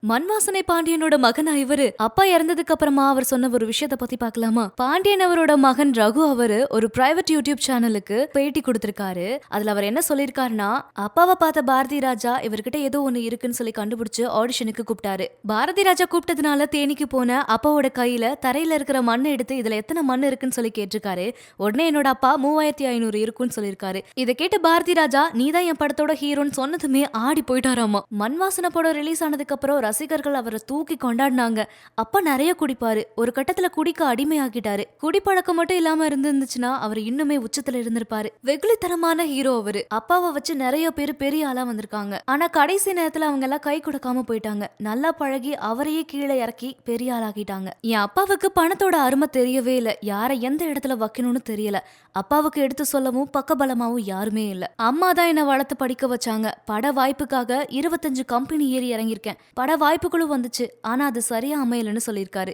மண்வாசனை பாண்டியனோட மகனா இவரு. அப்பா இறந்ததுக்கு அப்புறமா அவர் சொன்ன ஒரு விஷயத்த பத்தி பார்க்கலாமா? பாண்டியன் அவரோட மகன் ரகு அவரு ஒரு பிரைவேட் யூடியூப் சேனலுக்கு பேட்டி கொடுத்திருக்காரு. அதுல அவர் என்ன சொல்லிருக்காருன்னா, அப்பாவை பார்த்த பாரதி ராஜா இவர்கிட்ட ஏதோ ஒண்ணு இருக்குன்னு சொல்லி கண்டுபிடிச்சு ஆடிஷனுக்கு கூப்பிட்டாரு. பாரதி ராஜா கூப்பிட்டதுனால தேனிக்கு போன அப்பாவோட கையில தரையில இருக்கிற மண்ணை எடுத்து இதுல எத்தனை மண் இருக்குன்னு சொல்லி கேட்டிருக்காரு. உடனே என்னோட அப்பா 3500 இருக்குன்னு சொல்லிருக்காரு. இதை கேட்டு பாரதி ராஜா நீதான் என் படத்தோட ஹீரோன்னு சொன்னதுமே ஆடி போயிட்டாராமா. மண்வாசனை படம் ரிலீஸ் ஆனதுக்கு அப்புறம் ரசிகர்கள் அவரை தூக்கி கொண்டாடினாங்க. அப்பா நிறைய குடிப்பாரு. ஒரு கட்டத்துல குடிக்க அடிமையாகிட்டாரு. குடிப்பழக்கம் மட்டும் இல்லாம இருந்துச்சுன்னா அவர் இன்னுமே உச்சத்துல இருந்திருப்பாரு. வெகுளித்தனமான ஹீரோ அவரு. அப்பாவை வச்சு நிறைய பேர் பெரிய ஆளா வந்திருக்காங்க. ஆனா கடைசி நேரத்துல அவங்க எல்லாம் கை கொடுக்காம போயிட்டாங்க. நல்லா பழகி அவரையே கீழே இறக்கி பெரிய ஆளாகிட்டாங்க. என் அப்பாவுக்கு பணத்தோட அருமை தெரியவே இல்ல. யாரை எந்த இடத்துல வைக்கணும்னு தெரியல. அப்பாவுக்கு எடுத்து சொல்லவும் பக்கபலமாவும் யாருமே இல்ல. அம்மா தான் என்ன வளர்த்து படிக்க வச்சாங்க. பட வாய்ப்புக்காக 25 கம்பெனி ஏறி இறங்கியிருக்கேன். பட வாய்ப்புகளும் வந்துச்சு. ஆனா அது சரியா அமையலன்னு சொல்லியிருக்காரு.